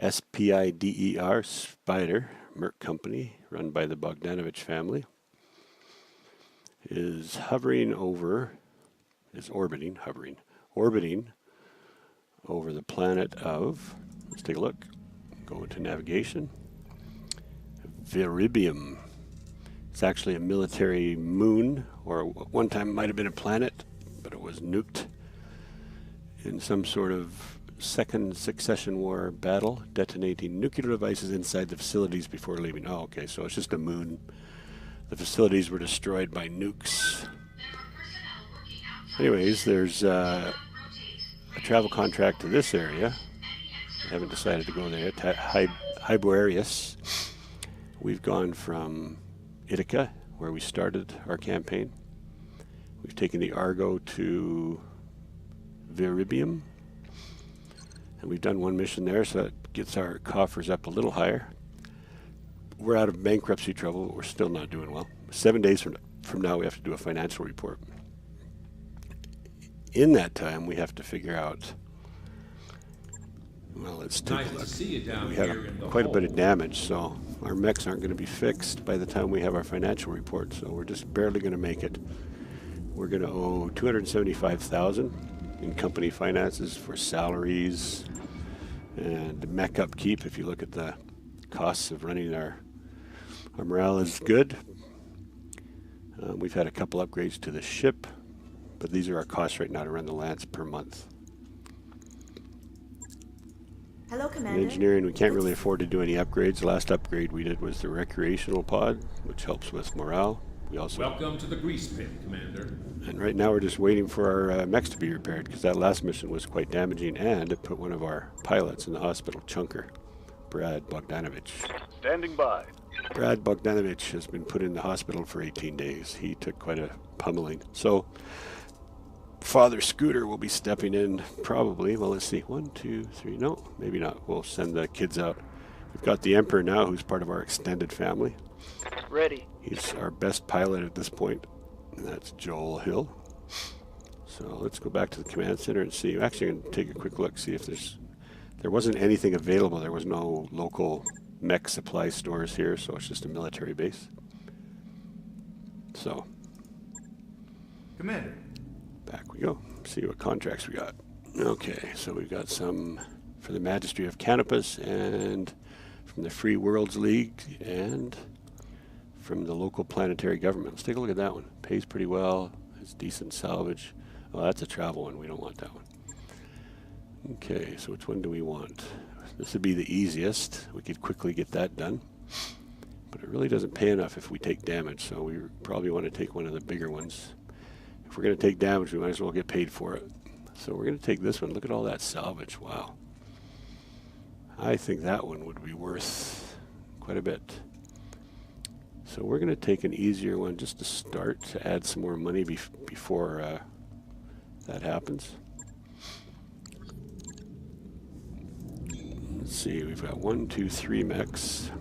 S.P.I.D.E.R. S.P.I.D.E.R. Merc company run by the Bogdanovich family is orbiting over the planet of, let's take a look, go into navigation, Viribium. It's actually a military moon, or one time it might have been a planet, but it was nuked in some sort of second succession war battle, detonating nuclear devices inside the facilities before leaving. Oh, okay, so it's just a moon. The facilities were destroyed by nukes. Anyways, there's a travel contract to this area. I haven't decided to go there yet. Hyberius. We've gone from Ithaca, where we started our campaign. We've taken the Argo to Viribium. And we've done one mission there, so that gets our coffers up a little higher. We're out of bankruptcy trouble, but we're still not doing well. 7 days from now, we have to do a financial report. In that time, we have to figure out, well, let's take a look. We had quite a bit of damage, so our mechs aren't going to be fixed by the time we have our financial report, so we're just barely going to make it. We're going to owe $275,000 in company finances for salaries and mech upkeep. If you look at the costs of running our morale is good. We've had a couple upgrades to the ship, but these are our costs right now to run the Lance per month. Hello, Commander. In engineering, we can't really afford to do any upgrades. The last upgrade we did was the recreational pod, which helps with morale. We also welcome to the grease pit, Commander. And right now we're just waiting for our mechs to be repaired, because that last mission was quite damaging, and it put one of our pilots in the hospital, Chunker, Brad Bogdanovich. Standing by. Brad Bogdanovich has been put in the hospital for 18 days. He took quite a pummeling. So Father Scooter will be stepping in probably. Well, let's see. 1, 2, 3. No, maybe not. We'll send the kids out. We've got the Emperor now, who's part of our extended family. Ready. He's our best pilot at this point, and that's Joel Hill. So let's go back to the command center and see. Actually, I'm going to take a quick look, see if there wasn't anything available. There was no local mech supply stores here, so it's just a military base. So, Commander. Back we go. See what contracts we got. Okay, so we've got some for the Magistry of Canopus, and from the Free Worlds League, and from the local planetary government. Let's take a look at that one. Pays pretty well. It's decent salvage. Oh, that's a travel one. We don't want that one. Okay, so which one do we want? This would be the easiest. We could quickly get that done. But it really doesn't pay enough if we take damage, so we probably want to take one of the bigger ones. If we're going to take damage, we might as well get paid for it. So we're going to take this one. Look at all that salvage. Wow. I think that one would be worth quite a bit. So we're going to take an easier one just to start, to add some more money before that happens. Let's see, we've got 1, 2, 3 mechs.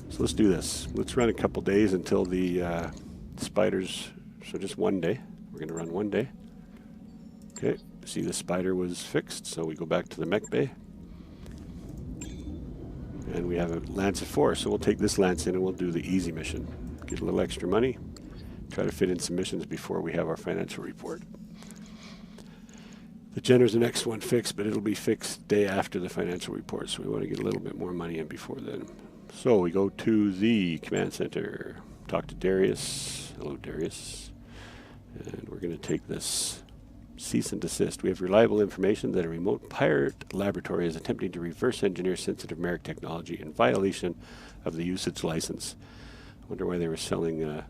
So let's do this. Let's run a couple days until the spiders, so just 1 day. We're going to run 1 day. Okay, see the spider was fixed, so we go back to the mech bay. And we have a Lance of 4, so we'll take this Lance in and we'll do the easy mission. Get a little extra money, try to fit in some missions before we have our financial report. The Jenner's the next one fixed, but it'll be fixed day after the financial report, so we want to get a little bit more money in before then. So we go to the command center, talk to Darius. Hello, Darius. And we're going to take this cease and desist. We have reliable information that a remote pirate laboratory is attempting to reverse engineer sensitive Merc technology in violation of the usage license. I wonder why they were selling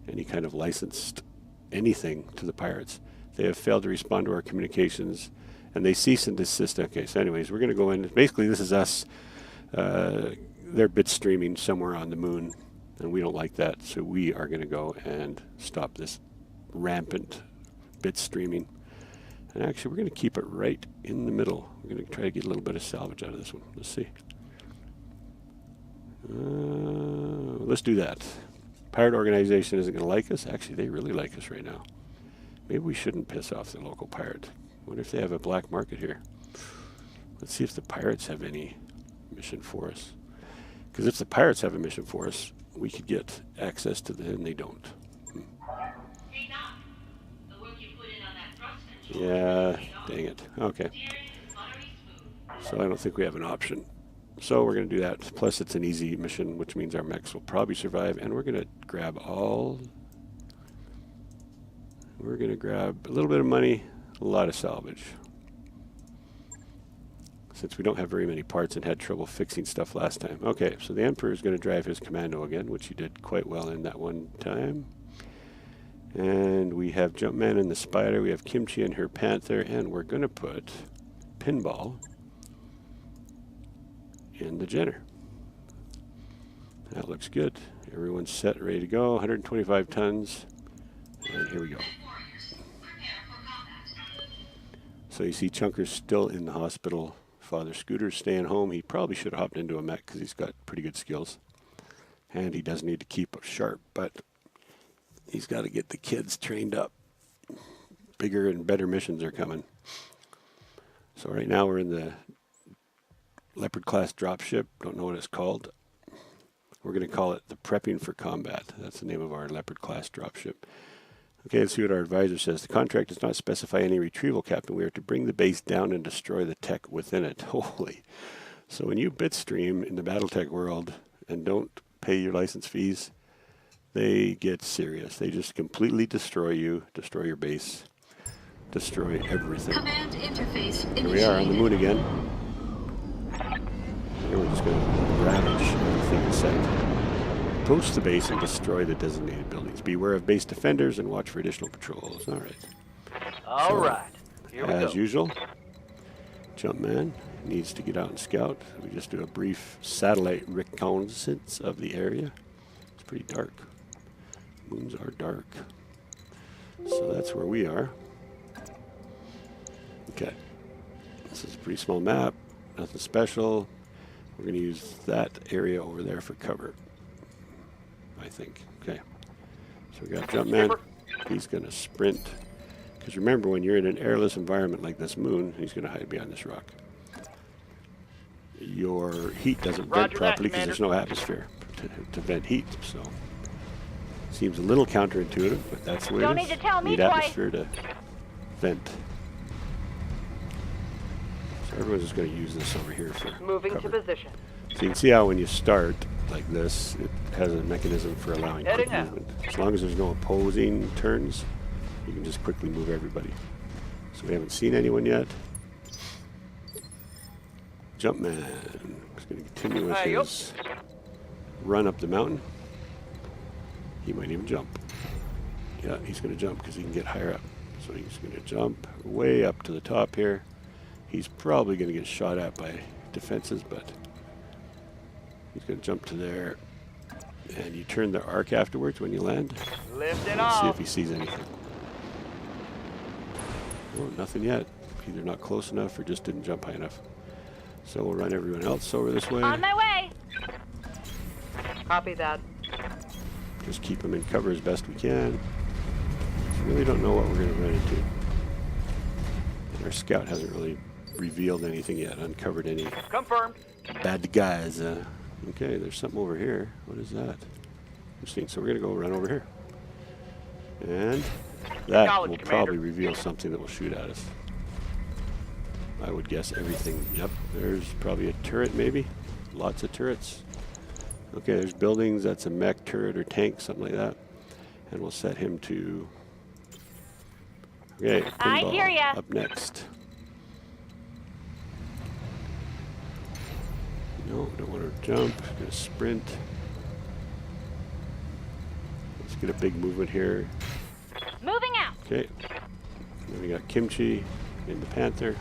any kind of licensed anything to the pirates. They have failed to respond to our communications, and they cease and desist. Okay, so anyways, we're going to go in. Basically, this is us. They're bit streaming somewhere on the moon, and we don't like that, so we are going to go and stop this rampant bit streaming. And actually, we're going to keep it right in the middle. We're going to try to get a little bit of salvage out of this one. Let's see. Let's do that. Pirate organization isn't going to like us. Actually, they really like us right now. Maybe we shouldn't piss off the local pirate. I wonder if they have a black market here. Let's see if the pirates have any mission for us. Because if the pirates have a mission for us, we could get access to them, and they don't. Hey, Doc. The work you put in on that thrust control. Yeah, dang it. Okay. So I don't think we have an option. So we're going to do that. Plus, it's an easy mission, which means our mechs will probably survive. And we're going to grab all... We're going to grab a little bit of money, a lot of salvage. Since we don't have very many parts and had trouble fixing stuff last time. Okay, so the Emperor is going to drive his commando again, which he did quite well in that one time. And we have Jumpman and the Spider. We have Kimchi and her Panther. And we're going to put Pinball in the Jenner. That looks good. Everyone's set, ready to go. 125 tons. And here we go. So you see Chunker's still in the hospital. Father Scooter's staying home. He probably should have hopped into a mech because he's got pretty good skills. And he does need to keep sharp, but he's got to get the kids trained up. Bigger and better missions are coming. So right now we're in the Leopard class dropship. Don't know what it's called. We're going to call it the Prepping for Combat. That's the name of our Leopard class dropship. Okay, let's see what our advisor says. The contract does not specify any retrieval, Captain. We are to bring the base down and destroy the tech within it. Holy. So when you bitstream in the BattleTech world and don't pay your license fees, they get serious. They just completely destroy you, destroy your base, destroy everything. Command interface initiated. Here we are on the moon again. And we're just going to ravage everything in sight. Approach the base and destroy the designated buildings. Beware of base defenders and watch for additional patrols. All right. All right. Here we go. As usual, Jumpman needs to get out and scout. We just do a brief satellite reconnaissance of the area. It's pretty dark. Moons are dark. So that's where we are. Okay. This is a pretty small map. Nothing special. We're going to use that area over there for cover, I think. Okay. So we got Jumpman. He's going to sprint. Because remember, when you're in an airless environment like this moon, he's going to hide behind this rock. Your heat doesn't vent properly because there's no atmosphere to vent heat. So seems a little counterintuitive, but that's the way it is. Don't need to tell me Need twice. atmosphere to vent. So everyone's just going to use this over here for Moving cover. to position. So you can see how when you start like this, it has a mechanism for allowing quick Heading out. movement. As long as there's no opposing turns, you can just quickly move everybody. So we haven't seen anyone yet. Jumpman is going to continue with his run up the mountain. He might even jump. Yeah, he's going to jump because he can get higher up. So he's going to jump way up to the top here. He's probably going to get shot at by defenses, but he's going to jump to there. And you turn the arc afterwards when you land. Lifting Let's see if off. he sees anything. Oh, nothing yet. Either not close enough or just didn't jump high enough. So we'll run everyone else over this way. On my way. Copy that. Just keep them in cover as best we can. Really don't know what we're going to run into. And our scout hasn't really revealed anything yet, uncovered any Confirmed. bad guys. Okay, there's something over here. What is that? Interesting. So we're going to go run over here. And that Knowledge, will Commander. probably reveal something that will shoot at us. I would guess everything. Yep, there's probably a turret maybe. Lots of turrets. Okay, there's buildings. That's a mech turret or tank, something like that. And we'll set him to... Okay, I Pinball hear ya. up next. No, don't want to jump. Gonna sprint. Let's get a big movement here. Moving out. Okay. Then we got Kimchi in the Panther.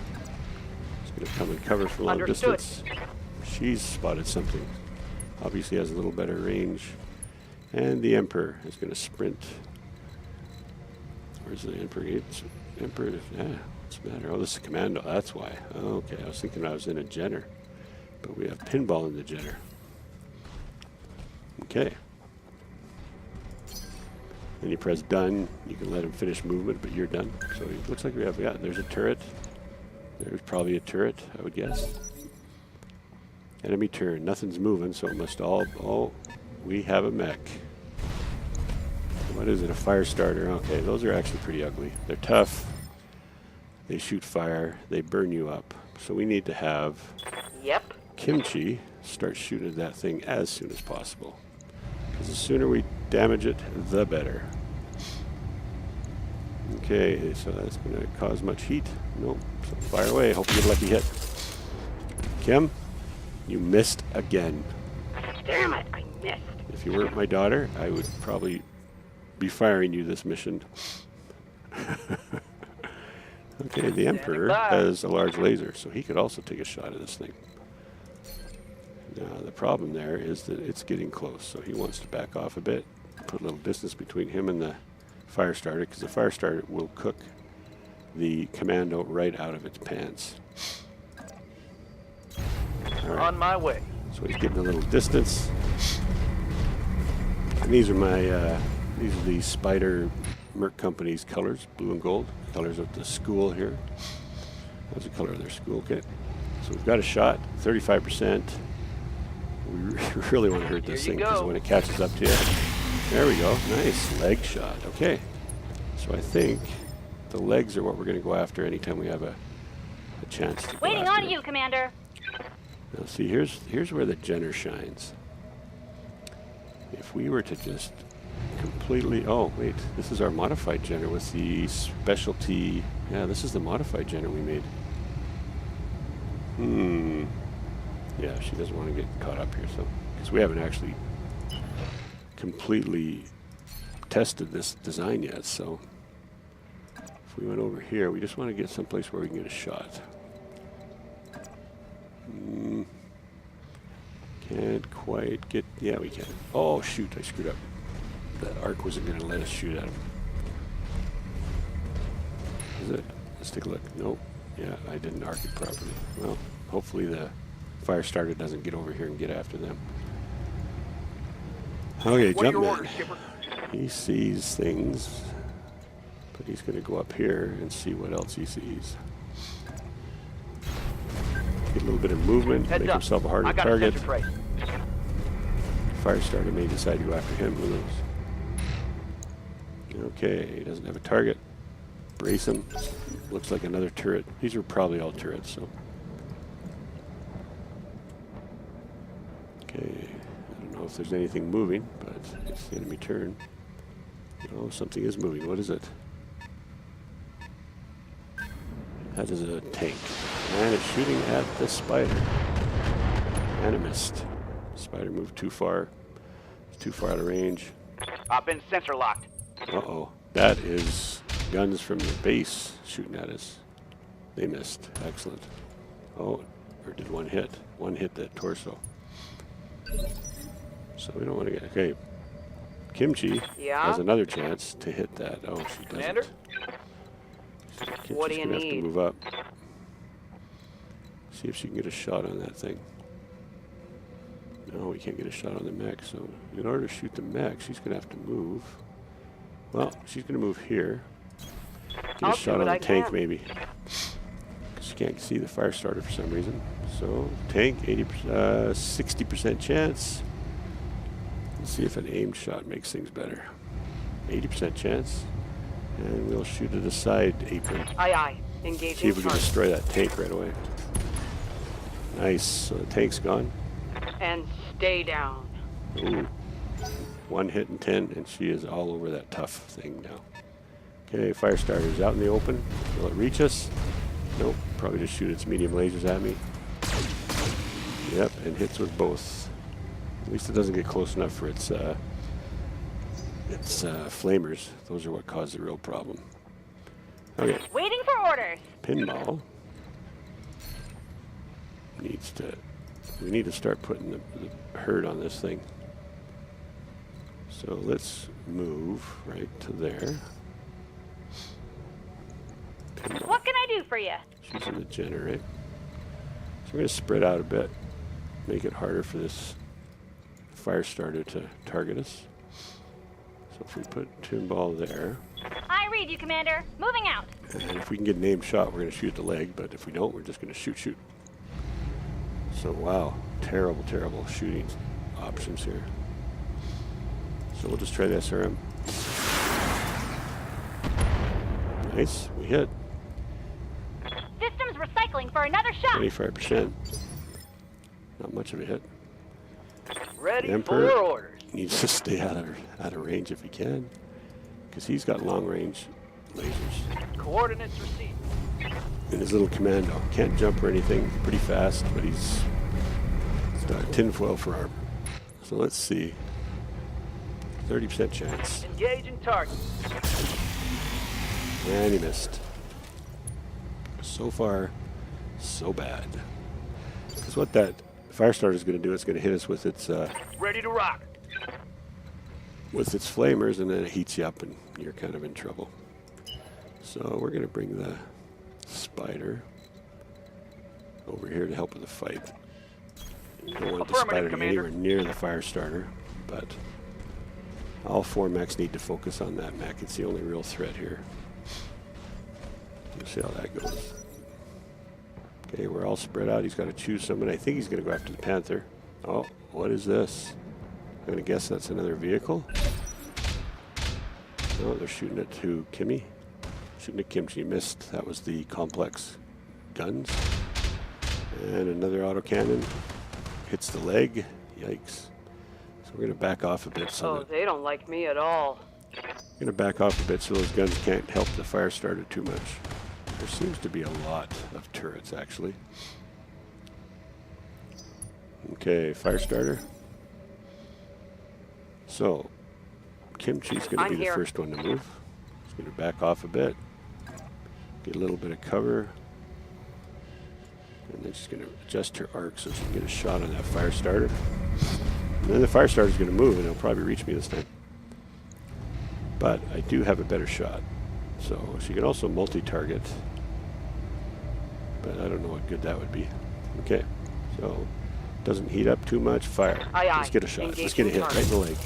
He's going to come and cover for a long Understood. distance. She's spotted something. Obviously has a little better range. And the Emperor is going to sprint. Where's the Emperor? Emperor, yeah, what's the matter? Oh, this is Commando, that's why. Oh, okay, I was thinking I was in a Jenner. But we have Pinball in the Jenner. Okay. Then you press done. You can let him finish movement, but you're done. So it looks like we have, yeah, there's a turret. There's probably a turret, I would guess. Enemy turn. Nothing's moving, so it must all... Oh, we have a mech. What is it? A fire starter. Okay, those are actually pretty ugly. They're tough. They shoot fire. They burn you up. So we need to have Yep. Kimchi start shooting at that thing as soon as possible. Because the sooner we damage it, the better. Okay, so that's going to cause much heat. Nope. So fire away. Hope you get a lucky hit. Kim, you missed again. Damn it, I missed. If you weren't my daughter, I would probably be firing you this mission. Okay, the Emperor has a large laser, so he could also take a shot at this thing. Now, the problem there is that it's getting close, so he wants to back off a bit, put a little distance between him and the fire starter, because the fire starter will cook the commando right out of its pants. All right. On my way. So he's getting a little distance. And these are my, these are the S.P.I.D.E.R Merc company's colors, blue and gold. Colors of the school here. That's the color of their school kit. So we've got a shot, 35%. We really want to hurt this thing because when it catches up to you, there we go. Nice leg shot. Okay. So I think the legs are what we're going to go after anytime we have a chance to go Waiting after on it. you, Commander. Now see, here's where the Jenner shines. If we were to just completely... Oh, wait. This is our modified Jenner with the specialty... Yeah, this is the modified Jenner we made. Yeah, she doesn't want to get caught up here, so... Because we haven't actually completely tested this design yet, so... If we went over here, we just want to get someplace where we can get a shot. Can't quite get... Yeah, we can. Oh, shoot, I screwed up. That arc wasn't going to let us shoot at him. Is it? Let's take a look. Nope. Yeah, I didn't arc it properly. Well, hopefully the fire starter doesn't get over here and get after them. Okay, Jumpman. He sees things, but he's going to go up here and see what else he sees. Get a little bit of movement, make himself a harder target. Fire starter may decide to go after him, who knows. Okay, he doesn't have a target. Brace him. Looks like another turret. These are probably all turrets, so. Okay, I don't know if there's anything moving, but it's the enemy turn. Oh, something is moving. What is it? That is a tank. And it's shooting at the S.P.I.D.E.R. And it missed. S.P.I.D.E.R moved too far. It's too far out of range. I've been sensor locked. Uh-oh. That is guns from the base shooting at us. They missed. Excellent. Oh, or did one hit? One hit that torso. So we don't want to get... Okay. Kimchi has another chance to hit that. Oh, she doesn't. Commander? So What do Kimchi's you gonna have to need? move up. See if she can get a shot on that thing. No, we can't get a shot on the mech, so in order to shoot the mech, she's going to have to move. Well, she's going to move here. Get a shot on the tank, maybe. She can't see the fire starter for some reason. So, tank, 60% chance. Let's see if an aimed shot makes things better. 80% chance. And we'll shoot at a side apron. Aye, aye. Engaging. See if we can destroy that tank right away. Nice. So the tank's gone. And stay down. Ooh. 1 hit and 10, and she is all over that tough thing now. Okay, fire starter's out in the open. Will it reach us? Nope. Probably just shoot its medium lasers at me. Yep, and hits with both. At least it doesn't get close enough for its flamers. Those are what cause the real problem. Okay. Waiting for orders. Pinball needs to... We need to start putting the hurt on this thing. So let's move right to there. Pinball. What can I do for you? She's in the generate. So we're going to spread out a bit. Make it harder for this fire starter to target us. So if we put pinball there. Aye, I read you, Commander. Moving out. And if we can get an aimed shot, we're going to shoot the leg, but if we don't, we're just going to shoot. So, wow. Terrible, terrible shooting options here. So we'll just try the SRM. Nice. We hit. Systems recycling for another shot. 25%. Not much of a hit. Ready The Emperor for orders. needs to stay out of range if he can, because he's got long range lasers. Coordinates received. And his little commando can't jump or anything. Pretty fast, but he's got tinfoil for armor. So let's see. 30% chance. Engaging target. And he missed. So far, so bad. Because what that Firestarter is going to do, it's going to hit us with its Ready to rock. flamers, and then it heats you up, and you're kind of in trouble. So we're going to bring the Spider over here to help with the fight. You don't want the Spider to get anywhere near the Firestarter, but all 4 mechs need to focus on that mech. It's the only real threat here. We'll see how that goes. Okay, we're all spread out. He's got to choose someone. I think he's going to go after the Panther. Oh, what is this? I'm going to guess that's another vehicle. No, they're shooting it to Kimmy. Shooting at Kimchi. Missed. That was the complex guns. And another autocannon. Hits the leg. Yikes. So we're going to back off a bit. So They don't like me at all. we're going to back off a bit so those guns can't help the Firestarter too much. There seems to be a lot of turrets, actually. Okay, Firestarter. So, Kimchi's going to be the first one to move. He's going to back off a bit. Get a little bit of cover. And then she's going to adjust her arc so she can get a shot on that Firestarter. And then the Firestarter's going to move, and it'll probably reach me this time. But I do have a better shot. So she can also multi-target, but I don't know what good that would be. Okay, so doesn't heat up too much. Fire. Let's get a shot. Let's get a hit right in the leg.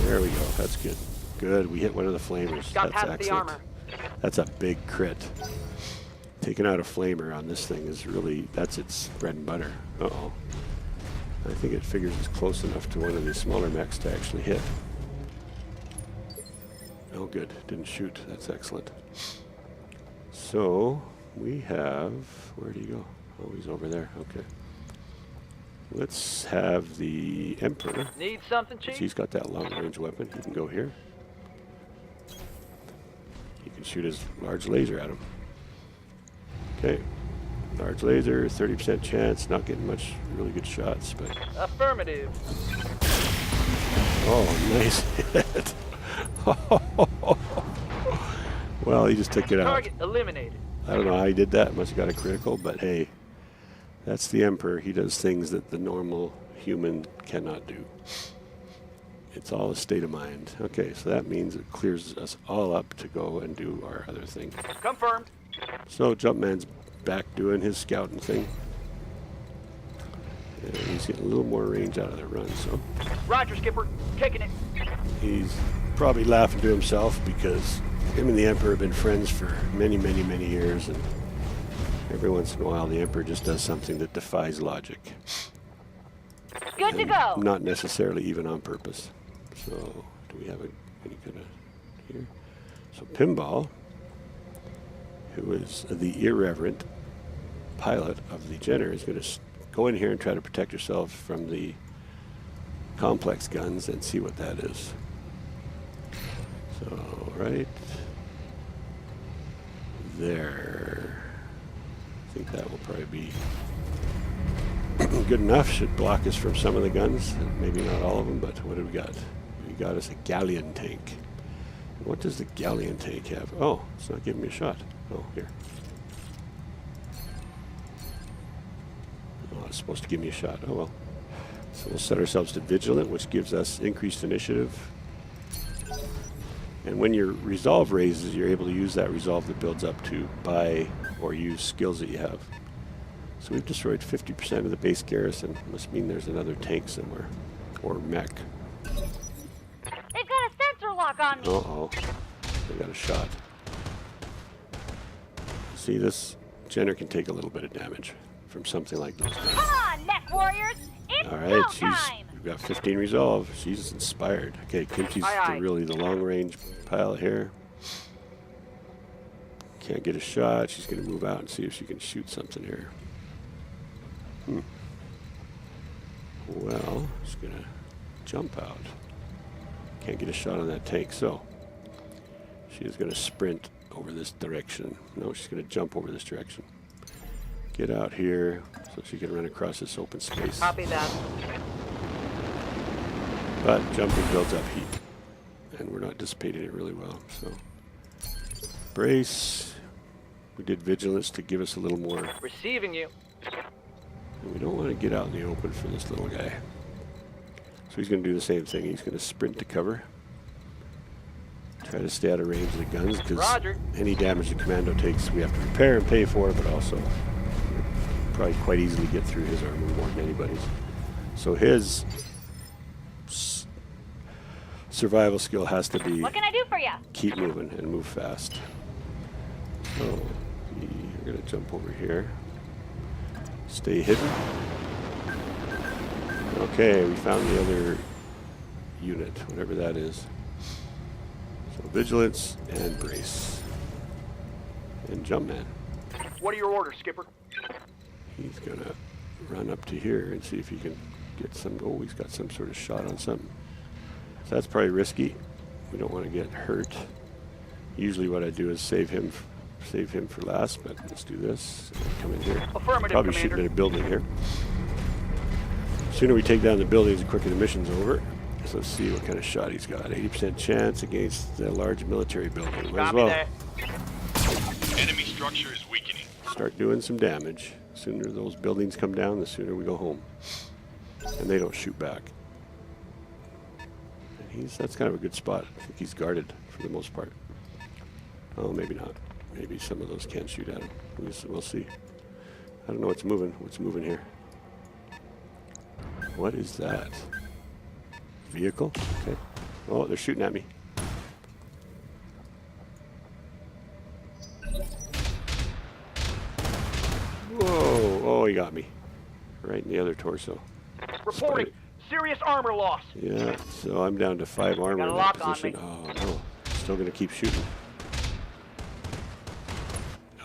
There we go. That's good. Good. We hit one of the flamers. Got That's past the armor. That's a big crit. Taking out a flamer on this thing is really, that's its bread and butter. Uh-oh. I think it figures it's close enough to one of these smaller mechs to actually hit. Oh, good. Didn't shoot. That's excellent. So, we have... Where do you go? Oh, he's over there. Okay. Let's have the Emperor. Need something, Chief? He's got that long-range weapon. He can go here. He can shoot his large laser at him. Okay. Large laser, 30% chance. Not getting much really good shots, but... Affirmative. Oh, nice hit. Well, he just took it out. Target eliminated. I don't know how he did that. Must have got a critical, but hey, that's the Emperor. He does things that the normal human cannot do. It's all a state of mind. Okay, so that means it clears us all up to go and do our other thing. Confirmed. So Jumpman's back doing his scouting thing. And he's getting a little more range out of the run, so... Roger, Skipper. Taking it. He's probably laughing to himself because him and the Emperor have been friends for many, many, many years, and every once in a while the Emperor just does something that defies logic. Good to go. Not necessarily even on purpose. So, do we have any kind of here? So Pinball, who is the irreverent pilot of the Jenner, is going to go in here and try to protect herself from the complex guns and see what that is. So, right there. I think that will probably be good enough. Should block us from some of the guns. Maybe not all of them, but what do we got? We got us a galleon tank. What does the galleon tank have? Oh, it's not giving me a shot. Oh, here. Oh, it's supposed to give me a shot. Oh, well. So we'll set ourselves to vigilant, which gives us increased initiative. And when your resolve raises, you're able to use that resolve that builds up to buy or use skills that you have. So we've destroyed 50% of the base garrison. Must mean there's another tank somewhere. Or mech. They've got a sensor lock on me. Uh-oh. I got a shot. See, this Jenner can take a little bit of damage from something like those guys. Come on, mech warriors! It's All right, go she's time! we've got 15 resolve. She's inspired. Okay, Kimchi's Aye, aye. really the long range pilot here. Can't get a shot. She's going to move out and see if she can shoot something here. Well, she's going to jump out. Can't get a shot on that tank, so she is going to sprint over this direction. No, she's going to jump over this direction. Get out here so she can run across this open space. Copy that. But jumping builds up heat, and we're not dissipating it really well. So brace. We did vigilance to give us a little more. Receiving you. And we don't want to get out in the open for this little guy. So he's going to do the same thing. He's going to sprint to cover. Try to stay out of range of the guns, because Roger. any damage the commando takes we have to repair and pay for, but also probably quite easily get through his armor more than anybody's. So his survival skill has to be What can I do for you? keep moving and move fast. So we're going to jump over here. Stay hidden. Okay, we found the other unit, whatever that is. So vigilance and brace. And Jumpman. What are your orders, Skipper? He's going to run up to here and see if he can get some. Oh, he's got some sort of shot on something. So that's probably risky. We don't want to get hurt. Usually what I do is save him for last, but let's do this. Come in here. Affirmative, Probably Commander. shooting at a building here. The sooner we take down the buildings, the quicker the mission's over. So let's see what kind of shot he's got. 80% chance against the large military building. Might as Copy well that. Enemy structure is weakening. start doing some damage. The sooner those buildings come down, the sooner we go home. And they don't shoot back. And that's kind of a good spot. I think he's guarded for the most part. Oh, maybe not. Maybe some of those can shoot at him. We'll see. I don't know what's moving. What's moving here? What is that? Vehicle? Okay. Oh, they're shooting at me. Whoa! Oh, he got me. Right in the other torso. Reporting. Serious armor loss. Yeah, so I'm down to 5 armor Got a in that lock on position. me. Oh, no. Still going to keep shooting.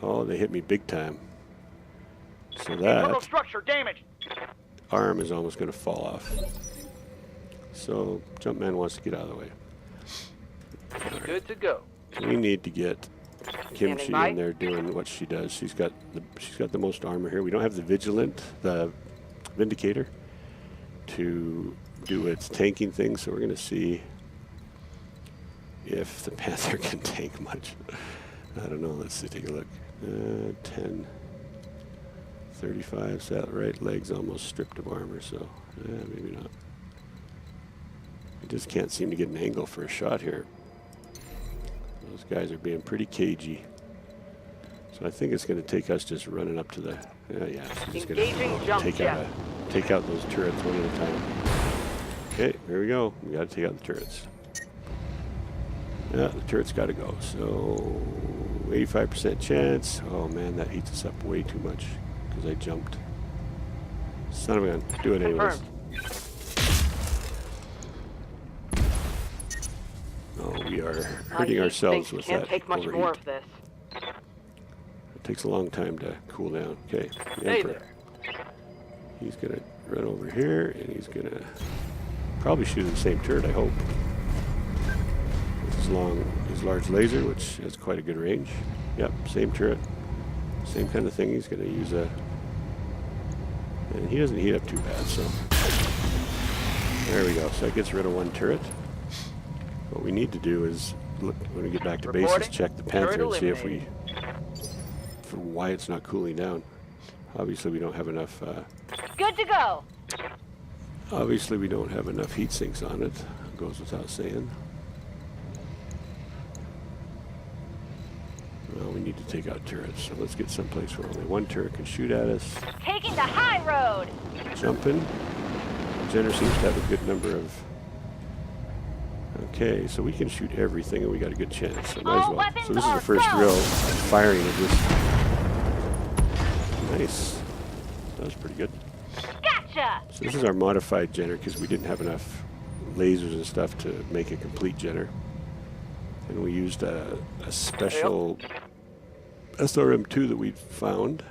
Oh, they hit me big time. So Internal that structure damaged. arm is almost going to fall off. So Jumpman wants to get out of the way. Good to go. We need to get Kimchi by. in there doing what she does. She's got the most armor here. We don't have the the Vindicator to do its tanking thing, so we're going to see if the Panther can tank much. I don't know. Let's see. Take a look. 10, 35. So that right leg's almost stripped of armor, so maybe not. I just can't seem to get an angle for a shot here. Those guys are being pretty cagey. So I think it's going to take us just running up to the. Yeah, so just going Engaging to jump take out those turrets one at a time. Okay, here we go. We got to take out the turrets. Yeah, the turret's got to go. So 85% chance. Oh man, that heats us up way too much because I jumped. Son of a gun. Do it anyways. Oh, we are hurting ourselves with can't that take much overheat. more of this. It takes a long time to cool down. Okay, the Hey Emperor. there. He's gonna run over here, and he's gonna probably shoot the same turret, I hope. With his large laser, which has quite a good range. Yep, same turret, same kind of thing. He's gonna use a, and he doesn't heat up too bad. So there we go. So that gets rid of one turret. What we need to do is look when we get back to base, is Reporting. check the Turret Panther and see if eliminated. for why it's not cooling down. Obviously, we don't have enough. Good to go. Obviously, we don't have enough heat sinks on it. Goes without saying. Well, we need to take out turrets, so let's get someplace where only one turret can shoot at us. Taking the high road. Jumping. Jenner seems to have a good number of Okay, so we can shoot everything and we got a good chance. So might All as well. weapons So this is are the first go! real firing of this. Nice. That was pretty good. Gotcha! So this is our modified Jenner because we didn't have enough lasers and stuff to make a complete Jenner. And we used a special SRM2 that we found.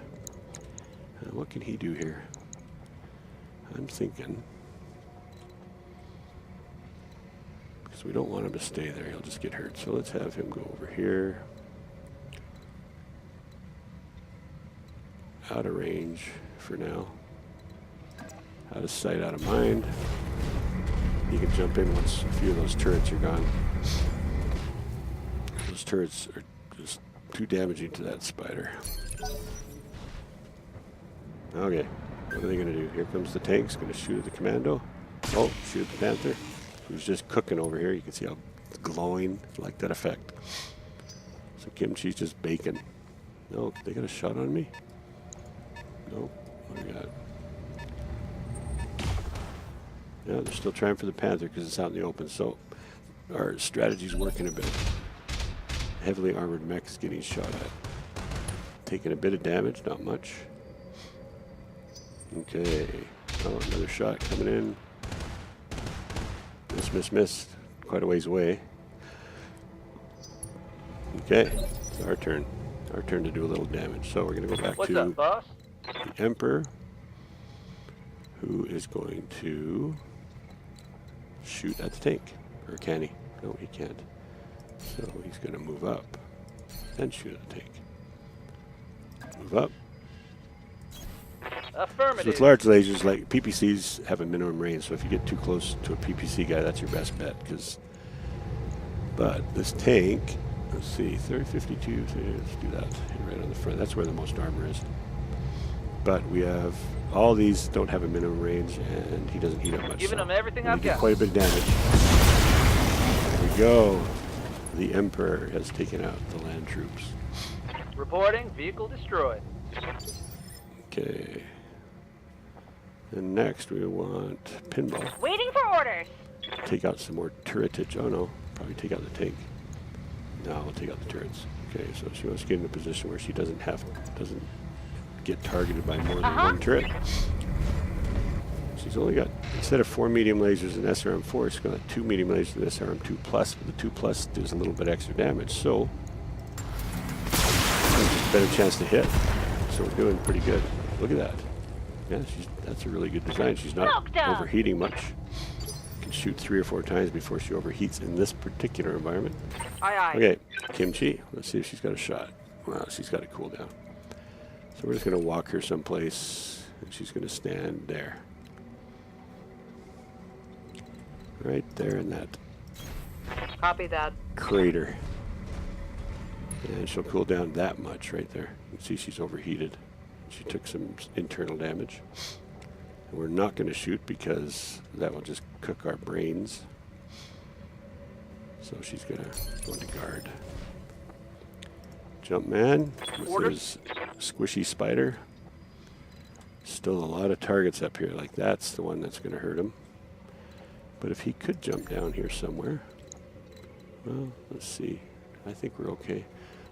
What can he do here? I'm thinking, because we don't want him to stay there, he'll just get hurt. So let's have him go over here. Out of range for now. Out of sight, out of mind. He can jump in once a few of those turrets are gone. Those turrets are just too damaging to that spider. Okay, what are they going to do? Here comes the tanks, going to shoot at the commando. Oh, shoot at the panther, who's just cooking over here. You can see how glowing, like that effect. So Kimchi's just baking. No, they got a shot on me? No, what do we got? Yeah, they're still trying for the panther because it's out in the open, so our strategy's working a bit. Heavily armored mechs getting shot at. Taking a bit of damage, not much. Okay. Oh, another shot coming in. Missed. Quite a ways away. Okay, it's our turn. Our turn to do a little damage. So we're going to go back What's to up, boss? the Emperor, who is going to shoot at the tank. Or can he? No, he can't. So he's going to move up, then shoot at the tank. Move up. So Affirmative. with large lasers, like PPCs have a minimum range, so if you get too close to a PPC guy, that's your best bet. But this tank, let's see, 3052, so let's do that right on the front. That's where the most armor is. But we have, all these don't have a minimum range, and he doesn't heat up much. Giving so him everything we I've did got. quite a bit of damage. There we go. The Emperor has taken out the land troops. Reporting, vehicle destroyed. Okay. And next we want Pinball. Waiting for orders. Take out some more turretage. Oh no, probably take out the tank. No, we'll take out the turrets. Okay, so she wants to get in a position where she doesn't get targeted by more than one turret. She's only got, instead of 4 medium lasers in SRM4, she's got 2 medium lasers in SRM2 plus, but the 2 plus does a little bit extra damage, so better chance to hit. So we're doing pretty good. Look at that. Yeah, that's a really good design. She's not overheating much. Can shoot 3 or 4 times before she overheats in this particular environment. Aye, aye. Okay, Kimchi. Let's see if she's got a shot. Wow, she's got a cooldown. So we're just going to walk her someplace, and she's going to stand there. Right there in that Copy that. crater. And she'll cool down that much right there. You can see she's overheated. She took some internal damage. And we're not going to shoot because that will just cook our brains. So she's going to go into guard. Jumpman with his squishy spider. Still a lot of targets up here. Like that's the one that's going to hurt him. But if he could jump down here somewhere, well, let's see. I think we're okay.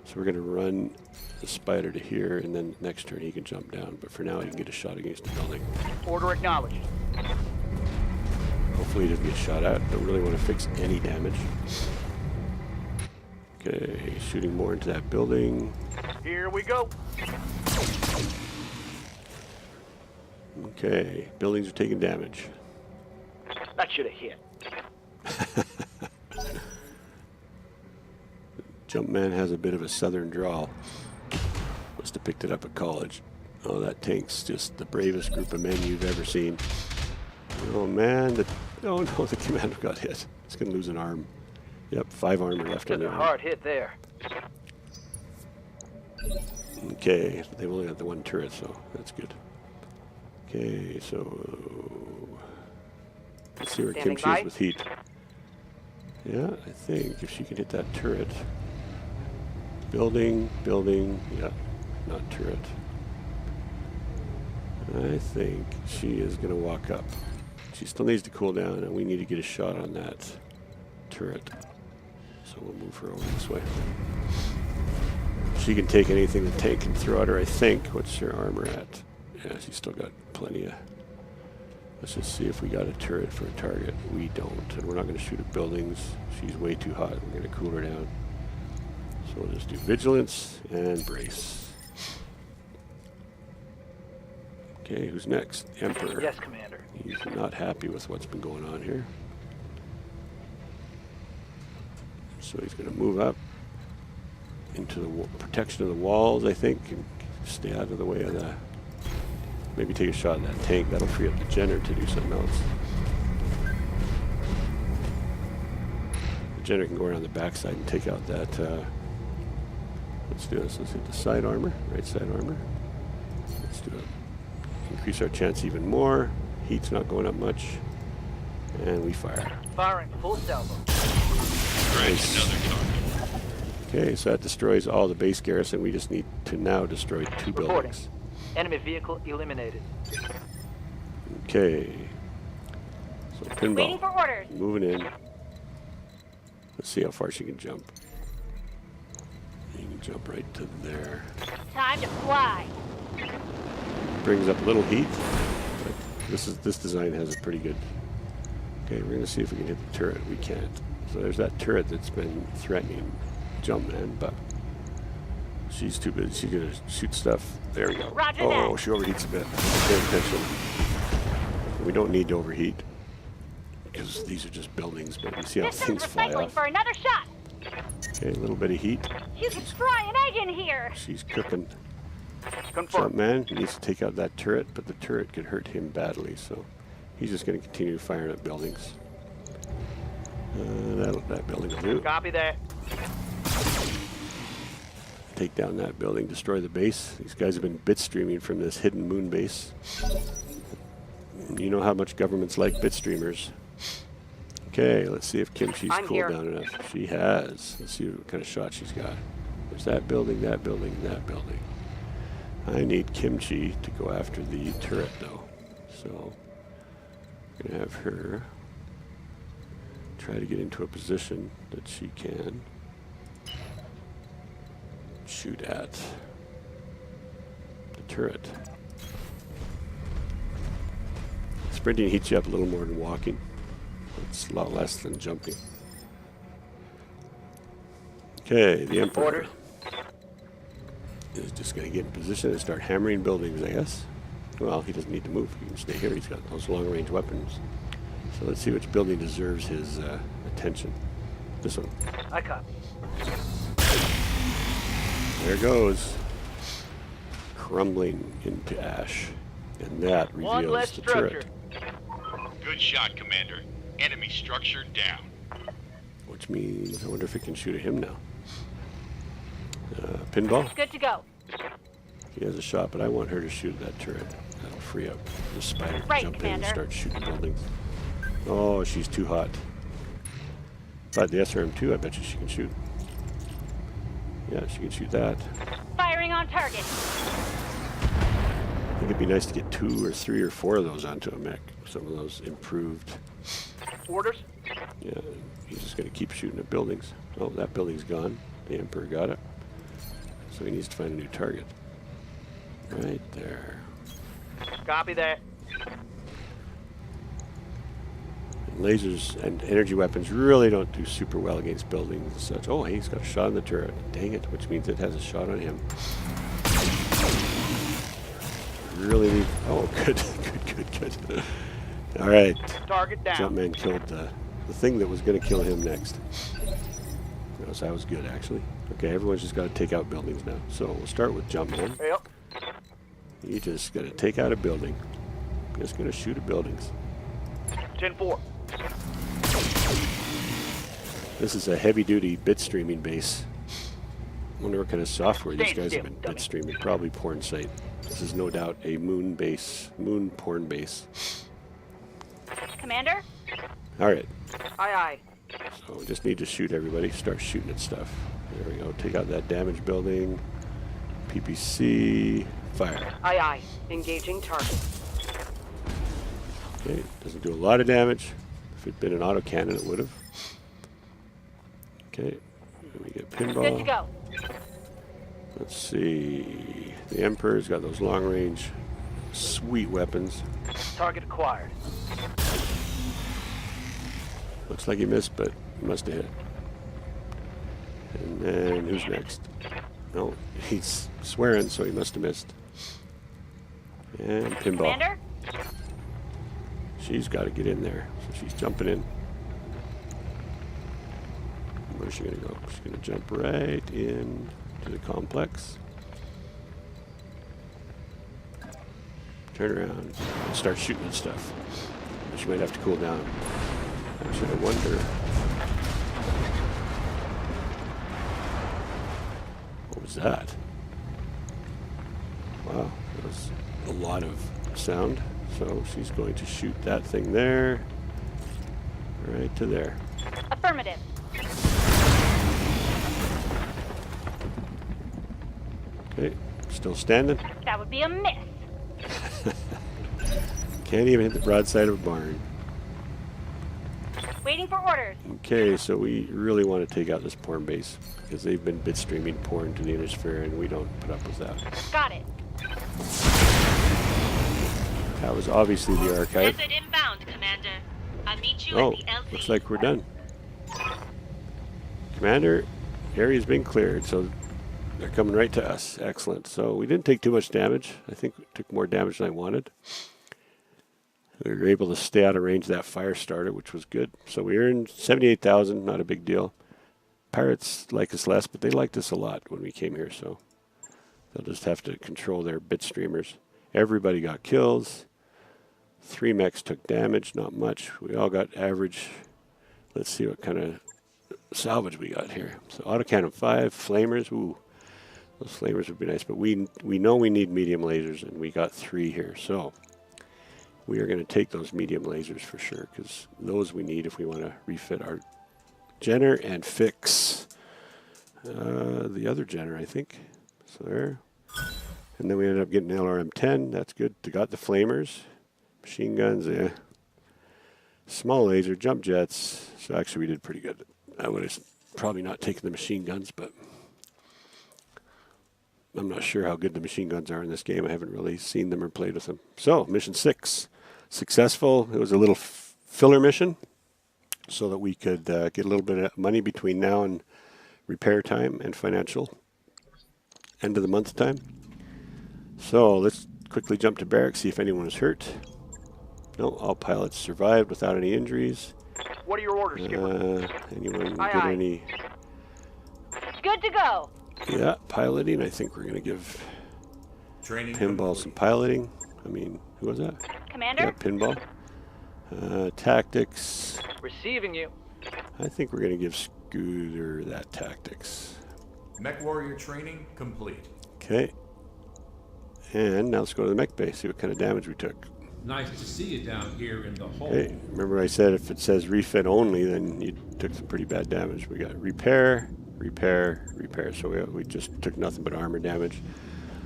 So we're going to run the spider to here, and then next turn he can jump down. But for now, he can get a shot against the building. Order acknowledged. Hopefully he doesn't get shot at. Don't really want to fix any damage. Okay, shooting more into that building. Here we go. Okay, buildings are taking damage. That should have hit. Jumpman has a bit of a southern drawl. Must have picked it up at college. Oh, that tank's just the bravest group of men you've ever seen. Oh man, oh no, the commando got hit. It's gonna lose an arm. Yep, 5 armor left on Took the a arm. hard hit there. Okay, they've only got the 1 turret, so that's good. Okay, so let's see where Standing Kimchi is by. with heat. Yeah, I think if she can hit that turret. Building, yeah, not turret. I think she is going to walk up. She still needs to cool down, and we need to get a shot on that turret. So we'll move her over this way. She can take anything the tank can throw at her, I think. What's her armor at? Yeah, she's still got plenty of... Let's just see if we got a turret for a target. We don't, and we're not going to shoot at buildings. She's way too hot. We're going to cool her down. So we'll just do vigilance and brace. Okay, who's next? Emperor. Yes, Commander. He's not happy with what's been going on here. So he's going to move up into the protection of the walls, I think, and stay out of the way of the... Maybe take a shot at that tank. That'll free up the Jenner to do something else. The Jenner can go around the backside and take out that... let's do this. Let's hit the side armor, right side armor. Let's do it. Increase our chance even more. Heat's not going up much. And we fire. Firing full salvo. Scratch another target. Okay, so that destroys all the base garrison. We just need to now destroy 2 buildings. Enemy vehicle eliminated. Okay. So Waiting pinball. for orders. Moving in. Let's see how far she can jump. You can jump right to there. Time to fly. Brings up a little heat. But this design has a pretty good... Okay, we're going to see if we can hit the turret. We can't. So there's that turret that's been threatening Jumpman, but she's too busy. She's going to shoot stuff. There we go. Roger Oh, that. she overheats a bit. Pay attention. We don't need to overheat because these are just buildings, but you see how Systems things fly recycling off. for another shot. Okay, a little bit of heat. You can fry an egg in here. She's cooking. Confirmed. Jumpman, he needs to take out that turret, but the turret could hurt him badly, so he's just going to continue firing at buildings. That building will do. Copy that. Take down that building, destroy the base. These guys have been bit streaming from this hidden moon base. You know how much governments like bit streamers. Okay, let's see if Kimchi's I'm cooled here. down enough. She has. Let's see what kind of shot she's got. There's that building, that building, that building. I need Kimchi to go after the turret, though. So, I'm going to have her try to get into a position that she can shoot at the turret. Sprinting heats you up a little more than walking. It's a lot less than jumping. Okay, the Emperor Orders. is just going to get in position and start hammering buildings, I guess. Well, he doesn't need to move. He can stay here. He's got those long-range weapons. So let's see which building deserves his attention. This one. I copy. There it goes. Crumbling into ash. And that One reveals less the structure. turret. Good shot, Commander. Enemy structure down. Which means, I wonder if it can shoot at him now. Pinball? Good to go. He has a shot, but I want her to shoot at that turret. That'll free up the spider to Right, jump in Commander. and start shooting buildings. Oh, she's too hot. But the SRM-2, I bet you she can shoot. Yeah, she can shoot that. Firing on target. I think it'd be nice to get 2 or 3 or 4 of those onto a mech. Some of those improved. Orders. Yeah, he's just going to keep shooting at buildings. Oh, that building's gone. The Emperor got it. So he needs to find a new target. Right there. Copy that. Lasers and energy weapons really don't do super well against buildings and such. Oh, hey, he's got a shot on the turret. Dang it, which means it has a shot on him. Really need... Oh, good, good. All right. Target down. Jumpman killed the thing that was going to kill him next. That was good, actually. Okay, everyone's just got to take out buildings now. So we'll start with Jumpman. Yep. You just got to take out a building. Just going to shoot at buildings. 10-4. This is a heavy-duty bit streaming base. I wonder what kind of software these guys have been bit streaming. Probably porn site. This is no doubt a moon porn base. Commander? All right. Aye, aye. So we just need to shoot everybody. Start shooting at stuff. There we go. Take out that damaged building. PPC. Fire. Aye, aye. Engaging target. Okay. Doesn't do a lot of damage. If it'd been an autocannon, it would have. Okay, we get Good to pinball. go. Let's see. The Emperor's got those long-range, sweet weapons. Target acquired. Looks like he missed, but he must have hit. And then who's next? No, he's swearing, so he must have missed. And pinball. Commander? She's got to get in there, so she's jumping in. Where's she gonna go? She's gonna jump right in to the complex. Turn around and start shooting at stuff. She might have to cool down. Actually, I wonder. What was that? Wow, that was a lot of sound. So she's going to shoot that thing there, right to there. Affirmative. Okay, still standing. That would be a miss. Can't even hit the broadside of a barn. Waiting for orders. Okay, so we really want to take out this porn base because they've been bit streaming porn to the Innisphere and we don't put up with that. Got it. That was obviously the archive. Method inbound, Commander. I'll meet you Oh, at the LZ. looks like we're done. Commander, area's been cleared, so they're coming right to us. Excellent. So we didn't take too much damage. I think we took more damage than I wanted. We were able to stay out of range of that fire starter, which was good. So we earned 78,000, not a big deal. Pirates like us less, but they liked us a lot when we came here, so they'll just have to control their bit streamers. Everybody got kills. 3 mechs took damage, not much. We all got average. Let's see what kind of salvage we got here. So autocannon 5, flamers. Ooh, those flamers would be nice, but we know we need medium lasers, and we got 3 here. So we are going to take those medium lasers for sure, because those we need if we want to refit our Jenner and fix the other Jenner, I think. So there. And then we ended up getting LRM-10. That's good. They got the flamers. Machine guns, yeah. Small laser, jump jets. So actually we did pretty good. I would have probably not taken the machine guns, but I'm not sure how good the machine guns are in this game. I haven't really seen them or played with them. So, mission 6. Successful. It was a little filler mission so that we could get a little bit of money between now and repair time and financial end of the month time. So, let's quickly jump to barracks, see if anyone was hurt. No, all pilots survived without any injuries. What are your orders, Skipper? Anyone Aye, get aye. any? Good to go. Yeah, piloting. I think we're going to give Training Pinball some piloting. I mean, who was that? Commander? Yeah, Pinball. Tactics. Receiving you. I think we're going to give Scooter that tactics. Mech warrior training complete. Okay. And now let's go to the mech base, see what kind of damage we took. Nice to see you down here in the hole. Okay, remember I said if it says refit only, then you took some pretty bad damage. We got repair, repair, repair. So we just took nothing but armor damage.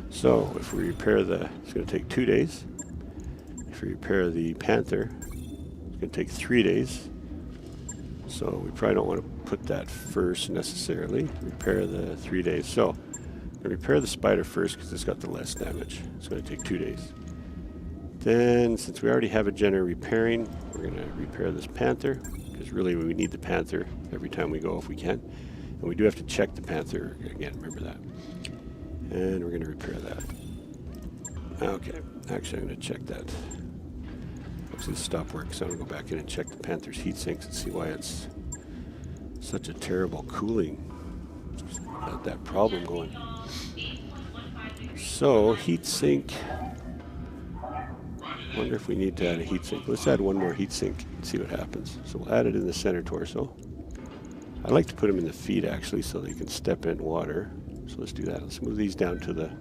So if we repair it's going to take 2 days. If we repair the Panther, it's going to take 3 days. So we probably don't want to put that first necessarily. Repair the 3 days. So I'm going to repair the Spider first because it's got the less damage. It's going to take 2 days. Then, since we already have a Jenner repairing, we're going to repair this Panther, because really we need the Panther every time we go if we can. And we do have to check the Panther again, remember that. And we're going to repair that. Okay, actually I'm going to check that. Actually, this stop work, so I'm going to go back in and check the Panther's heat sinks and see why it's such a terrible cooling. That problem going. So, heat sink. Wonder if we need to add a heatsink. Let's add one more heatsink and see what happens. So we'll add it in the center torso. I like to put them in the feet actually so they can step in water. So let's do that. Let's move these down to the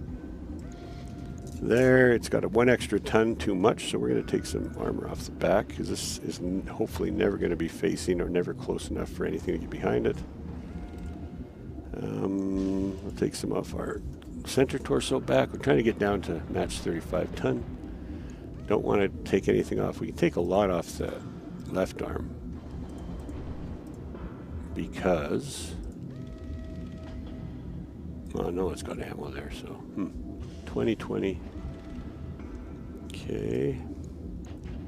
there. It's got a 1 extra ton too much, so we're going to take some armor off the back because this is hopefully never going to be facing or never close enough for anything to get behind it. We'll take some off our center torso back. We're trying to get down to match 35 ton. Don't want to take anything off. We can take a lot off the left arm. because... Oh, no, it's got ammo there, so... 2020. Okay.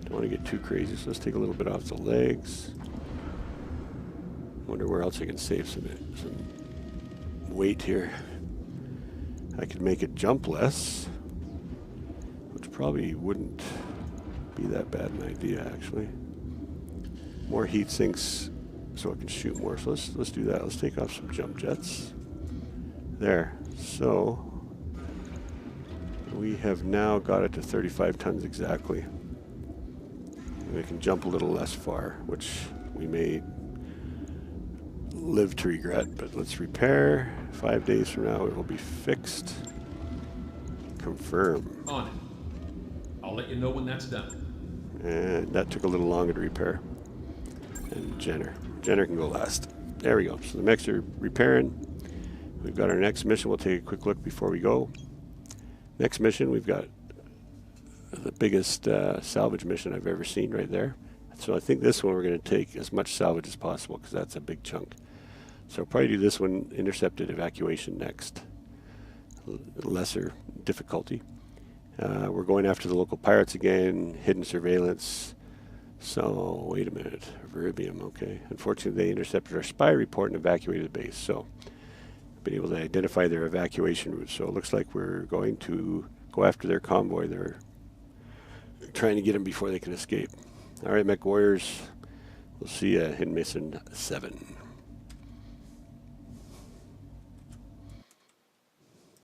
Don't want to get too crazy, so let's take a little bit off the legs. Wonder where else I can save some weight here. I could make it jump less, which probably wouldn't be that bad an idea, actually. More heat sinks so I can shoot more. So let's do that. Let's take off some jump jets. There. So we have now got it to 35 tons exactly. We can jump a little less far, which we may live to regret, but let's repair. 5 days from now it will be fixed. Confirm. On it. I'll let you know when that's done. And that took a little longer to repair. And Jenner can go last. There we go. So the mechs are repairing. We've got our next mission. We'll take a quick look before we go. Next mission, we've got the biggest salvage mission I've ever seen right there. So I think this one we're going to take as much salvage as possible because that's a big chunk. So we'll probably do this one, intercepted evacuation next. Lesser difficulty. We're going after the local pirates again, hidden surveillance. So, wait a minute, Verbium, okay. Unfortunately, they intercepted our spy report and evacuated the base. So, been able to identify their evacuation route. So it looks like we're going to go after their convoy. They're trying to get them before they can escape. All right, Mech Warriors. We'll see you in Mission 7.